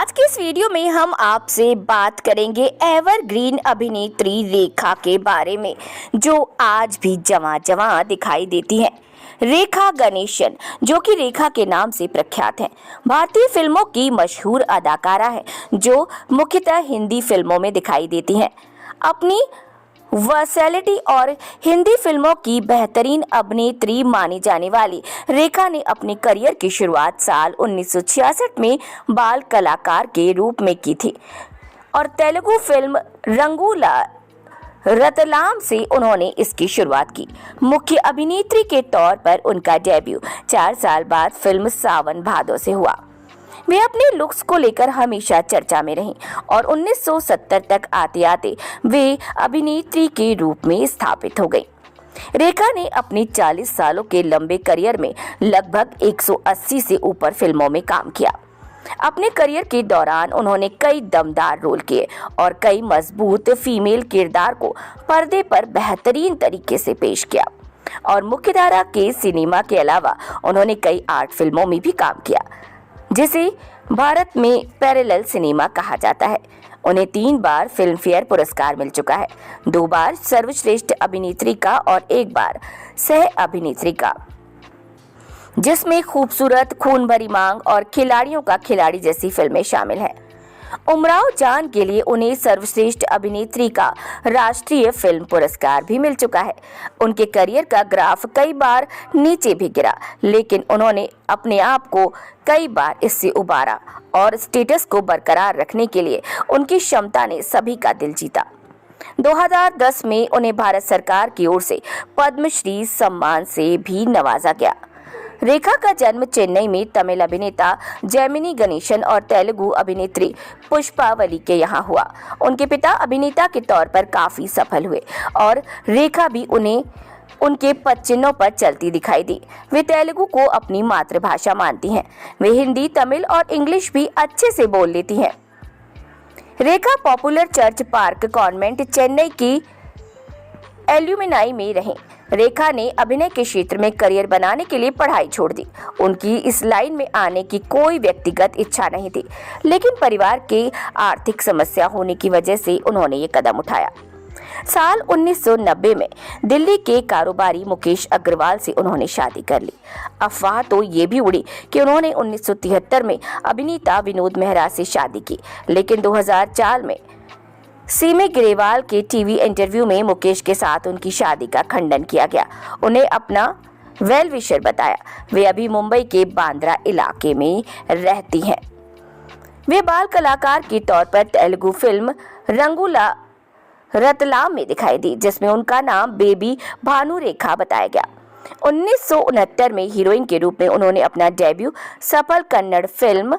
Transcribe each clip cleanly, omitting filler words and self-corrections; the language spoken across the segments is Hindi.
आज के इस वीडियो में हम आपसे बात करेंगे एवरग्रीन अभिनेत्री रेखा के बारे में, जो आज भी जवां जवां दिखाई देती हैं। रेखा गणेशन, जो कि रेखा के नाम से प्रख्यात हैं, भारतीय फिल्मों की मशहूर अदाकारा है जो मुख्यतः हिंदी फिल्मों में दिखाई देती हैं। अपनी वर्सैलिटी और हिंदी फिल्मों की बेहतरीन अभिनेत्री मानी जाने वाली रेखा ने अपने करियर की शुरुआत साल 1966 में बाल कलाकार के रूप में की थी और तेलुगु फिल्म रंगूला रतलाम से उन्होंने इसकी शुरुआत की। मुख्य अभिनेत्री के तौर पर उनका डेब्यू 4 साल बाद फिल्म सावन भादो से हुआ। वे अपने लुक्स को लेकर हमेशा चर्चा में रहीं और 1970 तक आते आते वे अभिनेत्री के रूप में स्थापित हो गईं। रेखा ने अपने 40 सालों के लंबे करियर में लगभग 180 से ऊपर फिल्मों में काम किया। अपने करियर के दौरान उन्होंने कई दमदार रोल किए और कई मजबूत फीमेल किरदार को पर्दे पर बेहतरीन तरीके से पेश किया और मुख्यधारा के सिनेमा के अलावा उन्होंने कई आर्ट फिल्मों में भी काम किया, जिसे भारत में पैरेलल सिनेमा कहा जाता है। उन्हें 3 बार फिल्म फेयर पुरस्कार मिल चुका है, 2 बार सर्वश्रेष्ठ अभिनेत्री का और 1 बार सह अभिनेत्री का, जिसमें खूबसूरत, खून भरी मांग और खिलाड़ियों का खिलाड़ी जैसी फिल्में शामिल हैं। उमराव जान के लिए उन्हें सर्वश्रेष्ठ अभिनेत्री का राष्ट्रीय फिल्म पुरस्कार भी मिल चुका है। उनके करियर का ग्राफ कई बार नीचे भी गिरा, लेकिन उन्होंने अपने आप को कई बार इससे उबारा और स्टेटस को बरकरार रखने के लिए उनकी क्षमता ने सभी का दिल जीता। 2010 में उन्हें भारत सरकार की ओर से पद्मश्री सम्मान से भी नवाजा गया। रेखा का जन्म चेन्नई में तमिल अभिनेता जेमिनी गणेशन और तेलुगु अभिनेत्री पुष्पावली के यहाँ हुआ। उनके पिता अभिनेता के तौर पर काफी सफल हुए और रेखा भी उन्हें उनके पदचिन्हों पर चलती दिखाई दी। वे तेलुगु को अपनी मातृभाषा मानती हैं। वे हिंदी, तमिल और इंग्लिश भी अच्छे से बोल लेती हैं। Rekha popular church park convent Chennai की एल्यूमिनाई में रहीं। रेखा ने अभिनय के क्षेत्र में करियर बनाने के लिए पढ़ाई छोड़ दी। उनकी इस लाइन में आने की कोई व्यक्तिगत इच्छा नहीं थी, लेकिन परिवार के आर्थिक समस्या होने की वजह से उन्होंने ये कदम उठाया। साल 1990 में दिल्ली के कारोबारी मुकेश अग्रवाल से उन्होंने शादी कर ली। अफवाह तो ये भी उड़ी कि उन्होंने 1973 में अभिनेता विनोद मेहरा से शादी की, लेकिन 2004 में सीमे ग्रेवाल के टीवी इंटरव्यू में मुकेश के साथ उनकी शादी का खंडन किया गया। उन्हें अपना वेल विशर बताया। वे अभी मुंबई के बांद्रा इलाके में रहती हैं। वे बाल कलाकार के तौर पर तेलुगु फिल्म रंगूला रतलाम में दिखाई दी, जिसमें उनका नाम बेबी भानु रेखा बताया गया। 1969 में हीरोइन के रूप में उन्होंने अपना डेब्यू सफल कन्नड़ फिल्म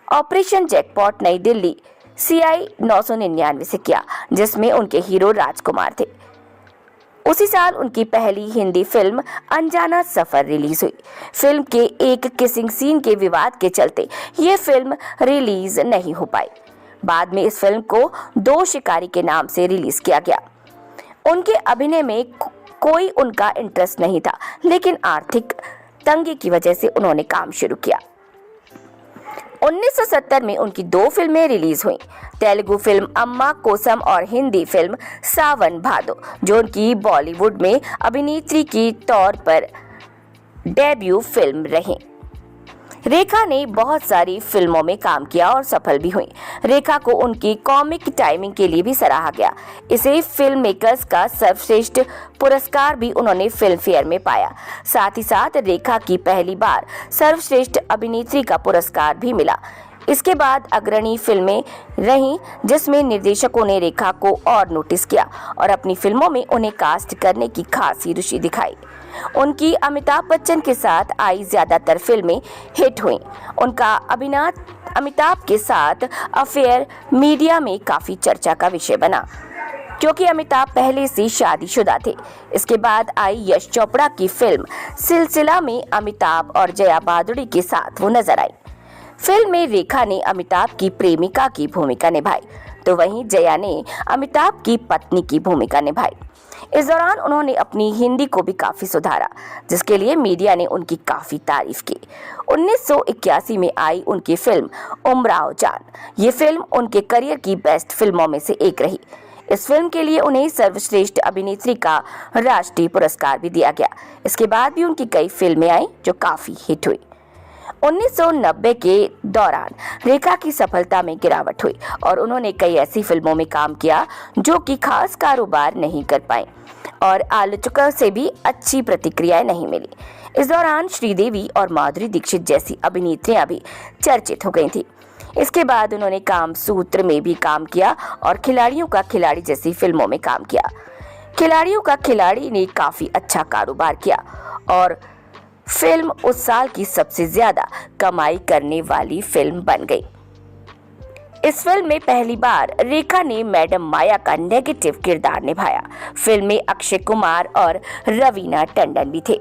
ऑपरेशन जैकपॉट नई दिल्ली CI 999 से किया, जिसमें उनके हीरो राजकुमार थे। उसी साल उनकी पहली हिंदी फिल्म अनजाना सफर रिलीज हुई। फिल्म के एक किसिंग सीन के विवाद के चलते ये फिल्म रिलीज नहीं हो पाई। बाद में इस फिल्म को 2 शिकारी के नाम से रिलीज किया गया। उनके अभिनय में कोई उनका इंटरेस्ट नहीं था, लेकिन आर्थिक तंगी की वजह से उन्होंने काम शुरू किया। 1970 में उनकी 2 फिल्में रिलीज हुईं, तेलुगु फिल्म अम्मा कोसम और हिंदी फिल्म सावन भादो, जो उनकी बॉलीवुड में अभिनेत्री के तौर पर डेब्यू फिल्म रही। रेखा ने बहुत सारी फिल्मों में काम किया और सफल भी हुई। रेखा को उनकी कॉमिक टाइमिंग के लिए भी सराहा गया। इसे फिल्म मेकर्स का सर्वश्रेष्ठ पुरस्कार भी उन्होंने फिल्म फेयर में पाया। साथ ही साथ रेखा की पहली बार सर्वश्रेष्ठ अभिनेत्री का पुरस्कार भी मिला। इसके बाद अग्रणी फिल्में रहीं, जिसमें निर्देशकों ने रेखा को और नोटिस किया और अपनी फिल्मों में उन्हें कास्ट करने की खासी रुचि दिखाई। उनकी अमिताभ बच्चन के साथ आई ज्यादातर फिल्में हिट हुईं। उनका अमिताभ के साथ अफेयर मीडिया में काफी चर्चा का विषय बना, क्योंकि अमिताभ पहले से शादीशुदा थे। इसके बाद आई यश चोपड़ा की फिल्म सिलसिला में अमिताभ और जया भादुड़ी के साथ वो नजर आई। फिल्म में रेखा ने अमिताभ की प्रेमिका की भूमिका निभाई, तो वहीं जया ने अमिताभ की पत्नी की भूमिका निभाई। इस दौरान उन्होंने अपनी हिंदी को भी काफी सुधारा, जिसके लिए मीडिया ने उनकी काफी तारीफ की। 1981 में आई उनकी फिल्म उमराव जान, ये फिल्म उनके करियर की बेस्ट फिल्मों में से एक रही। इस फिल्म के लिए उन्हें सर्वश्रेष्ठ अभिनेत्री का राष्ट्रीय पुरस्कार भी दिया गया। इसके बाद भी उनकी कई फिल्में आई जो काफी हिट हुई। 1990 के दौरान रेखा की सफलता में गिरावट हुई और उन्होंने कई ऐसी फिल्मों में काम किया जो कि खास कारोबार नहीं कर पाए और आलोचकों से भी अच्छी प्रतिक्रियाएं नहीं मिली। इस दौरान श्रीदेवी और माधुरी दीक्षित जैसी अभिनेत्रियां भी चर्चित हो गई थी। इसके बाद उन्होंने कामसूत्र में भी काम किया और खिलाड़ियों का खिलाड़ी जैसी फिल्मों में काम किया। खिलाड़ियों का खिलाड़ी ने काफी अच्छा कारोबार किया और फिल्म उस साल की सबसे ज्यादा कमाई करने वाली फिल्म बन गई। इस फिल्म में पहली बार रेखा ने मैडम माया का नेगेटिव किरदार निभाया। फिल्म में अक्षय कुमार और रवीना टंडन भी थे।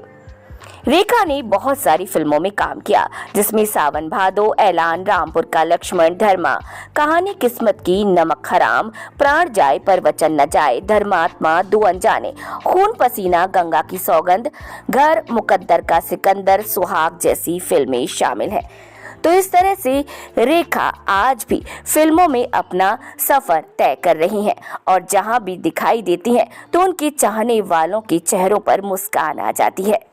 रेखा ने बहुत सारी फिल्मों में काम किया, जिसमें सावन भादो, ऐलान, रामपुर का लक्ष्मण, धर्मा, कहानी किस्मत की, नमक हराम, प्राण जाए पर वचन न जाए, धर्मात्मा, दो अनजाने, खून पसीना, गंगा की सौगंध, घर, मुकद्दर का सिकंदर, सुहाग जैसी फिल्में शामिल हैं। तो इस तरह से रेखा आज भी फिल्मों में अपना सफर तय कर रही हैं और जहां भी दिखाई देती हैं तो उनके चाहने वालों के चेहरों पर मुस्कान आ जाती है।